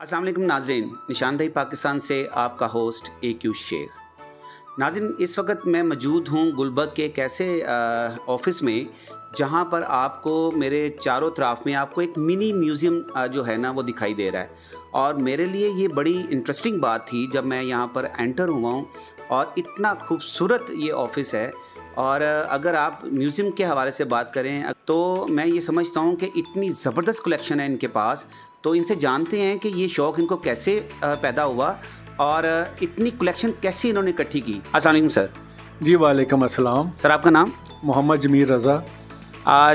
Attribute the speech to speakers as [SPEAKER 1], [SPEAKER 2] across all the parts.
[SPEAKER 1] अस्सलाम वालेकुम नाज़रीन, निशानदेही पाकिस्तान से आपका होस्ट AQ शेख। नाज़रीन, इस वक्त मैं मौजूद हूँ गुलबर्ग के एक ऐसे ऑफ़िस में जहाँ पर आपको मेरे चारों तरफ में आपको एक मिनी म्यूज़ियम जो है ना वो दिखाई दे रहा है। और मेरे लिए ये बड़ी इंटरेस्टिंग बात थी जब मैं यहाँ पर एंटर हुआ हूँ और इतना खूबसूरत ये ऑफ़िस है। और अगर आप म्यूज़ियम के हवाले से बात करें तो मैं ये समझता हूँ कि इतनी ज़बरदस्त कलेक्शन है इनके पास। तो इनसे जानते हैं कि ये शौक़ इनको कैसे पैदा हुआ और इतनी कलेक्शन कैसे इन्होंने इकट्ठी की। अस्सलाम वालेकुम सर।
[SPEAKER 2] जी वालेकुम अस्सलाम।
[SPEAKER 1] सर आपका नाम?
[SPEAKER 2] मोहम्मद जमीर रज़ा।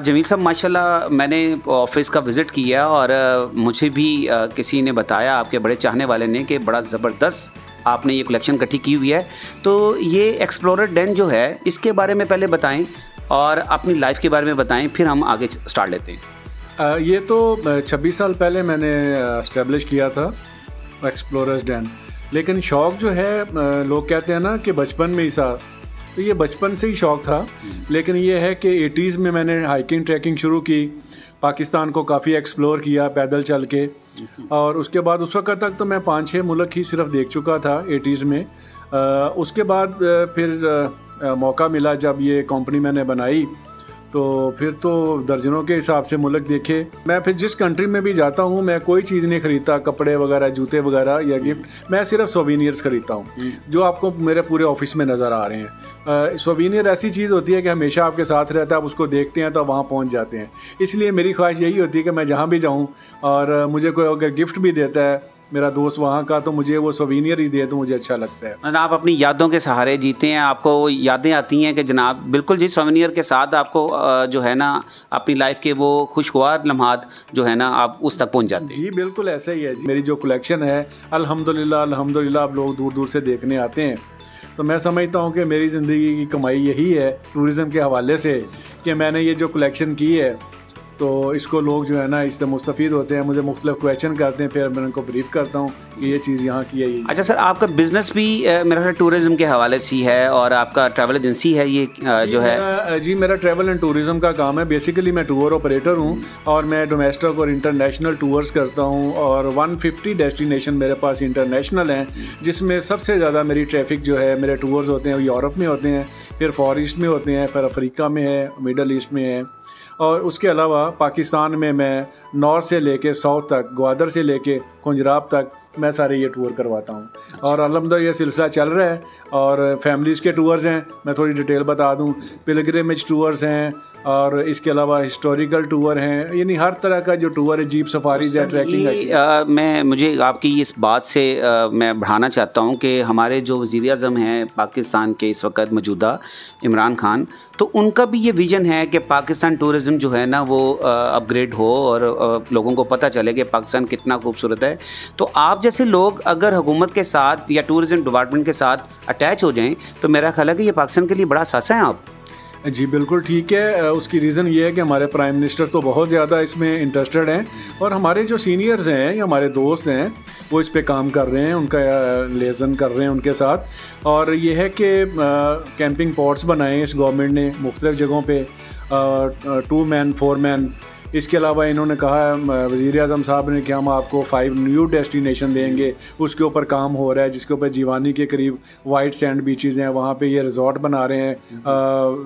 [SPEAKER 1] जमील साहब, माशाल्लाह मैंने ऑफ़िस का विज़िट किया और मुझे भी किसी ने बताया, आपके बड़े चाहने वाले ने, कि बड़ा ज़बरदस्त आपने ये कलेक्शन इकट्ठी की हुई है। तो ये एक्सप्लोरर den जो है इसके बारे में पहले बताएं और अपनी लाइफ के बारे में बताएं, फिर हम आगे स्टार्ट लेते हैं।
[SPEAKER 2] ये तो 26 साल पहले मैंने इस्टेब्लिश किया था एक्सप्लोरर्स den। लेकिन शौक़ जो है, लोग कहते हैं ना कि बचपन में ही था, तो ये बचपन से ही शौक़ था। लेकिन ये है कि 80s में मैंने हाइकिंग ट्रैकिंग शुरू की, पाकिस्तान को काफ़ी एक्सप्लोर किया पैदल चल के। और उसके बाद उस वक्त तक तो मैं 5-6 मुल्क ही सिर्फ देख चुका था 80s में। उसके बाद फिर मौका मिला जब ये कंपनी मैंने बनाई, तो फिर तो दर्जनों के हिसाब से मुल्क देखे। मैं फिर जिस कंट्री में भी जाता हूँ मैं कोई चीज़ नहीं ख़रीदता, कपड़े वगैरह, जूते वगैरह या गिफ्ट, मैं सिर्फ सोवेनियर्स ख़रीदता हूँ जो आपको मेरे पूरे ऑफिस में नज़र आ रहे हैं। सोवेनियर ऐसी चीज़ होती है कि हमेशा आपके साथ रहता है, आप उसको देखते हैं तो वहाँ पहुँच जाते हैं। इसलिए मेरी ख्वाहिश यही होती है कि मैं जहाँ भी जाऊँ और मुझे कोई अगर गिफ्ट भी देता है मेरा दोस्त वहाँ का, तो मुझे वो सोवेनियर ही दे तो मुझे अच्छा लगता है।
[SPEAKER 1] आप अपनी यादों के सहारे जीते हैं, आपको वो यादें आती हैं कि जनाब बिल्कुल जिस सोवेनियर के साथ आपको जो है ना अपनी लाइफ के वो खुशगवार लम्हात जो है ना आप उस तक पहुँच जाते हैं।
[SPEAKER 2] जी बिल्कुल ऐसा ही है जी। मेरी जो कलेक्शन है अल्हम्दुलिल्लाह अल्हम्दुलिल्लाह आप लोग दूर दूर से देखने आते हैं। तो मैं समझता हूँ कि मेरी ज़िंदगी की कमाई यही है टूरिज़म के हवाले से कि मैंने ये जो कलेक्शन की है, तो इसको लोग जो है ना इससे मुस्तफ़ीद होते हैं, मुझे मुख्तलिफ क्वेश्चन करते हैं, फिर मैं उनको ब्रीफ करता हूँ कि ये चीज़ यहाँ की है। ये
[SPEAKER 1] अच्छा सर, आपका बिज़नेस भी मेरा ख्याल टूरिज़म के हवाले से है और आपका ट्रैवल एजेंसी है ये जो है?
[SPEAKER 2] जी मेरा ट्रैवल एंड टूरिज़म का काम है। बेसिकली मैं टूर ऑपरेटर हूँ और मैं डोमेस्टिक और इंटरनेशनल टूर्स करता हूँ और 150 डेस्टिनेशन मेरे पास इंटरनेशनल हैं, जिसमें सबसे ज़्यादा मेरी ट्रैफिक जो है, मेरे टूर्स होते हैं वो यूरोप में होते हैं, फिर फॉर ईस्ट में होते हैं, फिर अफ्रीका में है, मिडल ईस्ट में है। और उसके अलावा पाकिस्तान में मैं नॉर्थ से लेके साउथ तक, ग्वादर से लेके कुंजराब तक मैं सारे ये टूर करवाता हूँ। और अल्हम्दुलिल्लाह ये सिलसिला चल रहा है। और फैमिलीज़ के टूर्स हैं, मैं थोड़ी डिटेल बता दूँ, पिलग्रिमेज टूर्स हैं और इसके अलावा हिस्टोरिकल टूर हैं, यानी हर तरह का जो टूर है, जीप सफारीज है, ट्रैकिंग है।
[SPEAKER 1] मुझे आपकी इस बात से मैं बढ़ाना चाहता हूँ कि हमारे जो वज़ीर-ए-आज़म हैं पाकिस्तान के इस वक्त मौजूदा, इमरान खान, तो उनका भी ये विज़न है कि पाकिस्तान टूरिज़म जो है ना वो अपग्रेड हो और लोगों को पता चले कि पाकिस्तान कितना खूबसूरत है। तो आप जैसे लोग अगर हुकूमत के साथ या टूरिज़म डिपार्टमेंट के साथ अटैच हो जाएं तो मेरा ख्याल है कि ये पाकिस्तान के लिए बड़ा असासा है। आप
[SPEAKER 2] जी बिल्कुल ठीक है। उसकी रीज़न ये है कि हमारे प्राइम मिनिस्टर तो बहुत ज़्यादा इसमें इंटरेस्टेड हैं और हमारे जो सीनियर्स हैं या हमारे दोस्त हैं वो इस पे काम कर रहे हैं, उनका लेज़न कर रहे हैं उनके साथ। और ये है कि कैंपिंग पॉट्स बनाए इस गवर्नमेंट ने मुख्तलिफ़ जगहों पे, 2 मैन 4 मैन। इसके अलावा इन्होंने कहा वज़ीर-ए-आज़म साहब ने कि हम आपको 5 न्यू डेस्टिनेशन देंगे, उसके ऊपर काम हो रहा है, जिसके ऊपर जीवानी के करीब वाइट सैंड बीचेज़ हैं, वहाँ पे ये रिजॉर्ट बना रहे हैं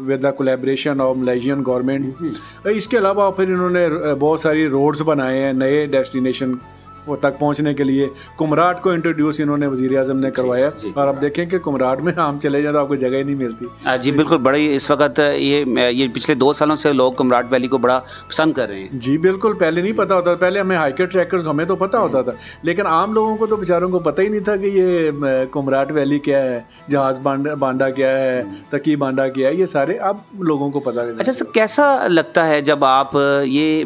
[SPEAKER 2] with the collaboration of Malaysian government. इसके अलावा फिर इन्होंने बहुत सारी रोड्स बनाए हैं नए डेस्टिनेशन वो तक पहुंचने के लिए। कुमराट को इंट्रोड्यूस इन्होंने वज़ीर-ए-आज़म ने करवाया और अब देखें कि कुमराट में हम चले जाए तो आपको जगह ही नहीं मिलती।
[SPEAKER 1] जी बिल्कुल, बड़ी इस वक्त ये पिछले 2 सालों से लोग कुमराट वैली को बड़ा पसंद कर रहे हैं।
[SPEAKER 2] जी बिल्कुल, पहले नहीं पता होता, पहले हमें हाइकर ट्रैकर्स हमें तो पता होता था, लेकिन आम लोगों को तो बेचारों को पता ही नहीं था कि ये कुमराट वैली क्या है, जहाज़ बांडा क्या है, तकी बांडा क्या है, ये सारे अब लोगों को पता है।
[SPEAKER 1] अच्छा सर, कैसा लगता है जब आप ये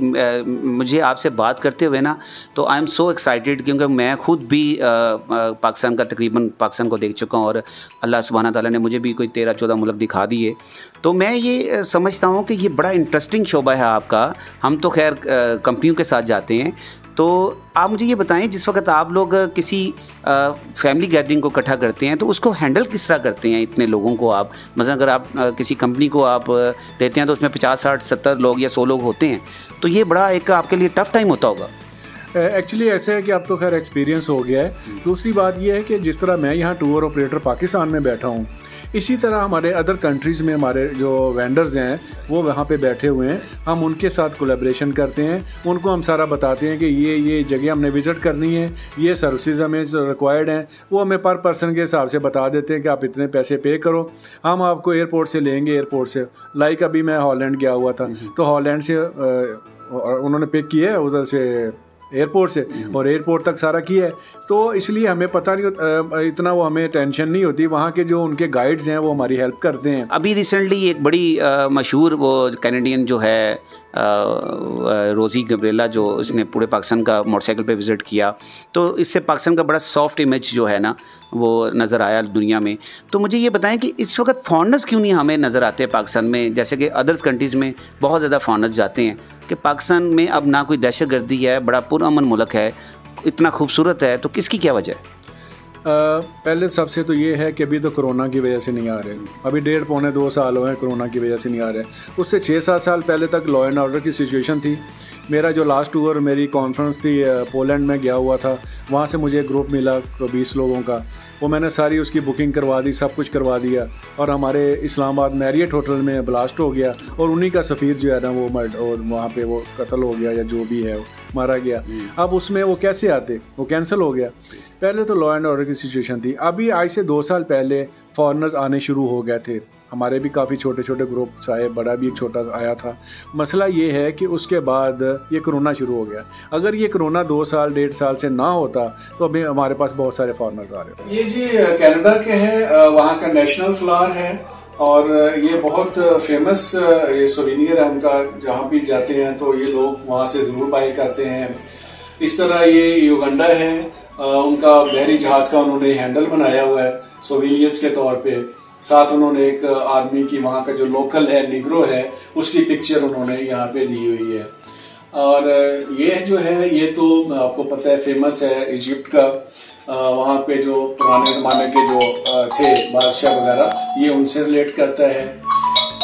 [SPEAKER 1] मुझे आपसे बात करते हुए ना, तो आई एम सो एक्साइटेड क्योंकि मैं खुद भी पाकिस्तान का तकरीबन पाकिस्तान को देख चुका हूँ और अल्लाह सुब्हाना ताला ने मुझे भी कोई 13-14 मुल्क दिखा दिए। तो मैं ये समझता हूँ कि ये बड़ा इंटरेस्टिंग शोबा है आपका। हम तो खैर कंपनियों के साथ जाते हैं। तो आप मुझे ये बताएं, जिस वक्त आप लोग किसी फैमिली गैदरिंग को इकट्ठा करते हैं तो उसको हैंडल किस तरह करते हैं इतने लोगों को आप? मतलब अगर आप किसी कंपनी को आप देते हैं तो उसमें 50, 60, 70 लोग या 100 लोग होते हैं, तो ये बड़ा एक आपके लिए टफ़ टाइम होता होगा।
[SPEAKER 2] एक्चुअली ऐसे है कि अब तो खैर एक्सपीरियंस हो गया है। दूसरी बात यह है कि जिस तरह मैं यहाँ टूर ऑपरेटर पाकिस्तान में बैठा हूँ, इसी तरह हमारे अदर कंट्रीज़ में हमारे जो वेंडर्स हैं वो वहाँ पे बैठे हुए हैं। हम उनके साथ कोलैबोरेशन करते हैं, उनको हम सारा बताते हैं कि ये जगह हमने विज़िट करनी है, ये सर्विसेज हमें रिक्वायर्ड हैं, वो हमें पर पर्सन के हिसाब से बता देते हैं कि आप इतने पैसे पे करो, हम आपको एयरपोर्ट से लेंगे। एयरपोर्ट से लाइक अभी मैं हॉलैंड गया हुआ था, तो हॉलैंड से उन्होंने पिक किया है उधर से एयरपोर्ट से, और एयरपोर्ट तक सारा किया है। तो इसलिए हमें पता नहीं इतना, वो हमें टेंशन नहीं होती। वहाँ के जो उनके गाइड्स हैं वो हमारी हेल्प करते हैं।
[SPEAKER 1] अभी रिसेंटली एक बड़ी मशहूर वो कैनेडियन जो है रोज़ी गब्रिएला, जो इसने पूरे पाकिस्तान का मोटरसाइकिल पे विज़िट किया, तो इससे पाकिस्तान का बड़ा सॉफ्ट इमेज जो है ना वो नज़र आया दुनिया में। तो मुझे ये बताएं कि इस वक्त फॉरेनर्स क्यों नहीं हमें नज़र आते पाकिस्तान में, जैसे कि अदर्स कंट्रीज़ में बहुत ज़्यादा फॉरेनर्स जाते हैं, कि पाकिस्तान में अब ना कोई दहशतगर्दी है, बड़ा पुरअमन मुल्क है, इतना खूबसूरत है, तो किसकी क्या वजह है?
[SPEAKER 2] पहले सबसे तो ये है कि अभी तो कोरोना की वजह से नहीं आ रहे। अभी 1.5-2 साल हुए हैं कोरोना की वजह से नहीं आ रहे। उससे 6-7 साल पहले तक लॉ एंड ऑर्डर की सिचुएशन थी। मेरा जो लास्ट टूर, मेरी कॉन्फ्रेंस थी, पोलैंड में गया हुआ था, वहाँ से मुझे ग्रुप मिला 20 लोगों का, वो मैंने सारी उसकी बुकिंग करवा दी, सब कुछ करवा दिया, और हमारे इस्लामाबाद मैरियट होटल में ब्लास्ट हो गया, और उन्हीं का सफ़ीर जो है ना वो और वहाँ पे वो कत्ल हो गया, या जो भी है मारा गया। अब उसमें वो कैसे आते, वो कैंसिल हो गया। पहले तो लॉ एंड ऑर्डर की सिचुएशन थी। अभी आज से 2 साल पहले फॉरेनर्स आने शुरू हो गए थे, हमारे भी काफ़ी छोटे छोटे ग्रुप्स आए, बड़ा भी एक छोटा आया था। मसला ये है कि उसके बाद ये कोरोना शुरू हो गया। अगर ये कोरोना 2 साल 1.5 साल से ना होता तो अभी हमारे पास बहुत सारे फॉरेनर्स आ रहे।
[SPEAKER 3] ये जी कनाडा के हैं, वहाँ का नेशनल फ्लावर है, और ये बहुत फेमस ये सोवेनियर है उनका। जहाँ भी जाते हैं तो ये लोग वहाँ से जरूर बाय करते हैं। इस तरह ये युगांडा है, उनका बहरी जहाज का उन्होंने हैंडल बनाया हुआ है सोवेनियर्स के तौर पे। साथ उन्होंने एक आदमी की, वहाँ का जो लोकल है निग्रो है, उसकी पिक्चर उन्होंने यहाँ पे दी हुई है। और ये जो है, ये तो आपको पता है फेमस है इजिप्ट का। वहाँ पे जो पुराने जमाने के जो थे बादशाह वगैरह, ये उनसे रिलेट करता है।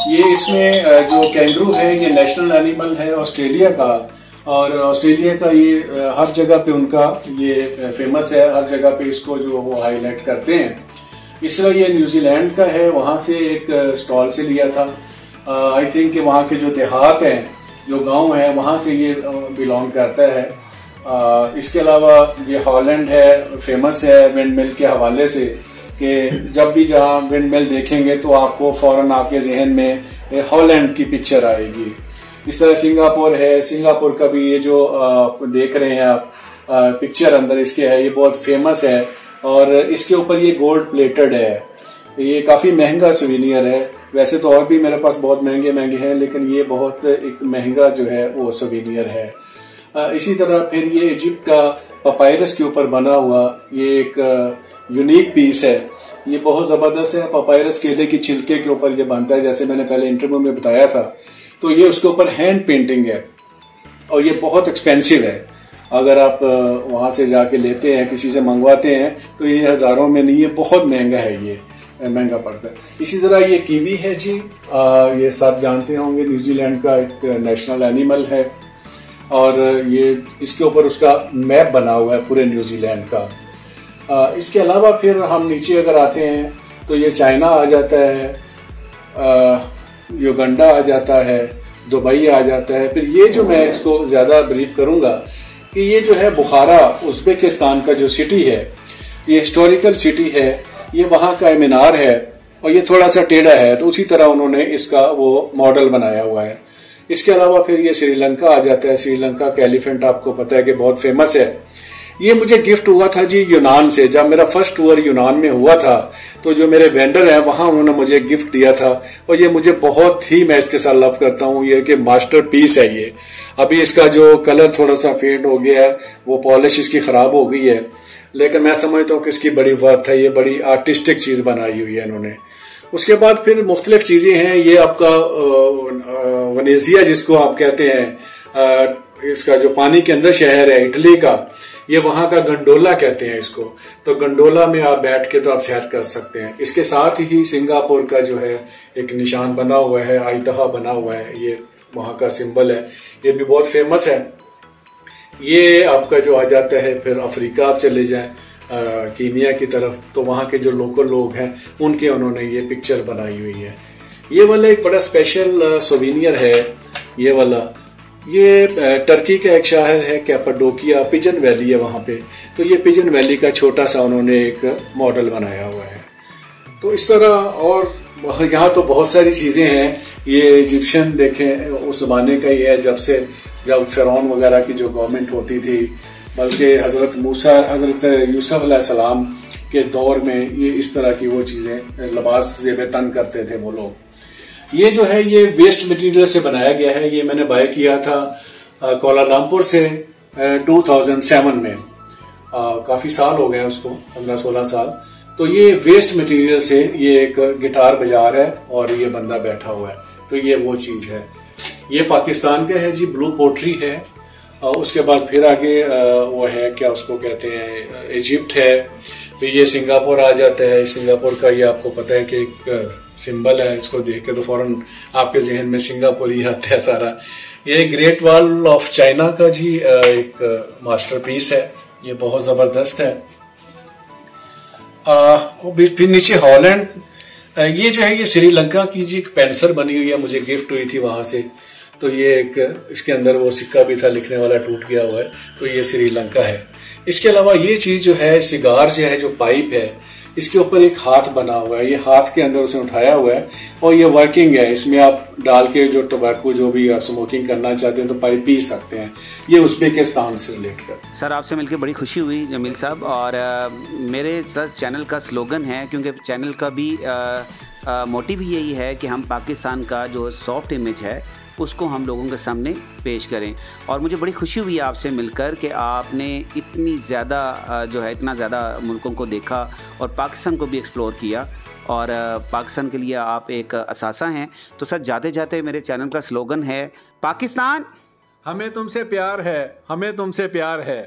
[SPEAKER 3] ये इसमें जो कैंगरू है ये नेशनल एनिमल है ऑस्ट्रेलिया का, और ऑस्ट्रेलिया का ये हर जगह पे उनका ये फेमस है, हर जगह पे इसको जो वो हाईलाइट करते हैं। इस तरह ये न्यूजीलैंड का है, वहाँ से एक स्टॉल से लिया था। आई थिंक कि वहाँ के जो देहात हैं, जो गांव है, वहाँ से ये बिलोंग करता है। इसके अलावा ये हॉलैंड है, फेमस है विंड मिल के हवाले से, कि जब भी जहाँ विंड मिल देखेंगे तो आपको फौरन आपके जहन में हॉलैंड की पिक्चर आएगी। इस तरह सिंगापुर है, सिंगापुर का भी ये जो देख रहे हैं आप पिक्चर अंदर इसके है, ये बहुत फेमस है, और इसके ऊपर ये गोल्ड प्लेटेड है। ये काफी महंगा सोवेनियर है। वैसे तो और भी मेरे पास बहुत महंगे महंगे हैं, लेकिन ये बहुत एक महंगा जो है वो सोवेनियर है। इसी तरह फिर ये इजिप्ट का पपायरस के ऊपर बना हुआ ये एक यूनिक पीस है। ये बहुत जबरदस्त है। पपायरस केले की छिलके के ऊपर ये बनता है, जैसे मैंने पहले इंटरव्यू में बताया था। तो ये उसके ऊपर हैंड पेंटिंग है, और ये बहुत एक्सपेंसिव है। अगर आप वहां से जाके लेते हैं, किसी से मंगवाते हैं, तो ये हजारों में नहीं, ये बहुत महंगा है, ये महंगा पड़ता है। इसी तरह ये कीवी है जी, ये सब जानते होंगे, न्यूजीलैंड का एक नेशनल एनिमल है, और ये इसके ऊपर उसका मैप बना हुआ है पूरे न्यूजीलैंड का। इसके अलावा फिर हम नीचे अगर आते हैं तो ये चाइना आ जाता है, युगांडा आ जाता है, दुबई आ जाता है। फिर ये जो मैं इसको ज्यादा ब्रीफ करूंगा कि ये जो है बुखारा, उज्बेकिस्तान का जो सिटी है, ये हिस्टोरिकल सिटी है। ये वहाँ का मीनार है, और ये थोड़ा सा टेढ़ा है, तो उसी तरह उन्होंने इसका वो मॉडल बनाया हुआ है। इसके अलावा फिर ये श्रीलंका आ जाता है। श्रीलंका का एलिफेंट आपको पता है कि बहुत फेमस है। ये मुझे गिफ्ट हुआ था जी यूनान से। जब मेरा फर्स्ट टूर यूनान में हुआ था, तो जो मेरे वेंडर हैं वहां उन्होंने मुझे गिफ्ट दिया था, और ये मुझे बहुत ही, मैं इसके साथ लव करता हूँ। ये कि मास्टर पीस है ये। अभी इसका जो कलर थोड़ा सा फेड हो गया है, वो पॉलिश इसकी खराब हो गई है, लेकिन मैं समझता हूँ कि इसकी बड़ी वर्थ है। ये बड़ी आर्टिस्टिक चीज बनाई हुई है इन्होंने। उसके बाद फिर मुख्तलिफ चीजें हैं। ये आपका वेनेजिया जिसको आप कहते हैं, इसका जो पानी के अंदर शहर है इटली का, ये वहां का गंडोला कहते हैं इसको। तो गंडोला में आप बैठ के तो आप सैर कर सकते हैं। इसके साथ ही सिंगापुर का जो है एक निशान बना हुआ है, आइतहा बना हुआ है, ये वहां का सिंबल है, ये भी बहुत फेमस है। ये आपका जो आ जाता है, फिर अफ्रीका आप चले जाएं कीनिया की तरफ, तो वहाँ के जो लोकल लोग हैं उनके उन्होंने ये पिक्चर बनाई हुई है। ये वाला एक बड़ा स्पेशल सोवेनियर है। ये वाला ये टर्की का एक शहर है कैपाडोकिया, पिजन वैली है वहाँ पे। तो ये पिजन वैली का छोटा सा उन्होंने एक मॉडल बनाया हुआ है। तो इस तरह और यहाँ तो बहुत सारी चीजें हैं। ये इजिप्शियन देखें, उस जमाने का ही है जब फिरौन वगैरह की जो गवर्नमेंट होती थी, बल्कि हजरत यूसुफ अलैहिस्सलाम के दौर में ये इस तरह की वो चीजें लिबास ज़ेब तन करते थे वो लोग। ये जो है ये वेस्ट मटेरियल से बनाया गया है। ये मैंने बाय किया था कोलालमपुर से 2007 में। काफी साल हो गए उसको, 15-16 साल। तो ये वेस्ट मटेरियल से ये एक गिटार बजा रहा है और ये बंदा बैठा हुआ है। तो ये वो चीज है। ये पाकिस्तान का है जी, ब्लू पोट्री है। उसके बाद फिर आगे वो है, क्या उसको कहते हैं, इजिप्ट है। फिर ये सिंगापुर आ जाता है। सिंगापुर का ये आपको पता है कि एक सिंबल है, इसको देख के तो फौरन आपके जहन में सिंगापुर ही आता है सारा। ये ग्रेट वॉल ऑफ चाइना का जी एक मास्टरपीस है। ये बहुत जबरदस्त है। फिर नीचे हॉलैंड, ये जो है ये श्रीलंका की जी एक पेंसिल बनी हुई है, मुझे गिफ्ट हुई थी वहां से। तो ये एक इसके अंदर वो सिक्का भी था, लिखने वाला टूट गया हुआ है। तो ये श्रीलंका है। इसके अलावा ये चीज जो है, सिगार जो है, जो पाइप है, इसके ऊपर एक हाथ बना हुआ है। ये हाथ के अंदर उसे उठाया हुआ है और ये वर्किंग है। इसमें आप डाल के जो टोबैको जो भी आप स्मोकिंग करना चाहते हैं तो पाइप पी सकते हैं। ये उज़्बेकिस्तान से रिलेटेड।
[SPEAKER 1] सर आपसे मिलकर बड़ी खुशी हुई जमील साहब। और मेरे सर चैनल का स्लोगन है, क्योंकि चैनल का भी मोटिव यही है कि हम पाकिस्तान का जो सॉफ्ट इमेज है उसको हम लोगों के सामने पेश करें। और मुझे बड़ी खुशी हुई आपसे मिलकर कि आपने इतनी ज़्यादा जो है, इतना ज़्यादा मुल्कों को देखा और पाकिस्तान को भी एक्सप्लोर किया, और पाकिस्तान के लिए आप एक असासा हैं। तो सर जाते जाते मेरे चैनल का स्लोगन है, पाकिस्तान
[SPEAKER 2] हमें तुमसे प्यार है, हमें तुमसे प्यार है।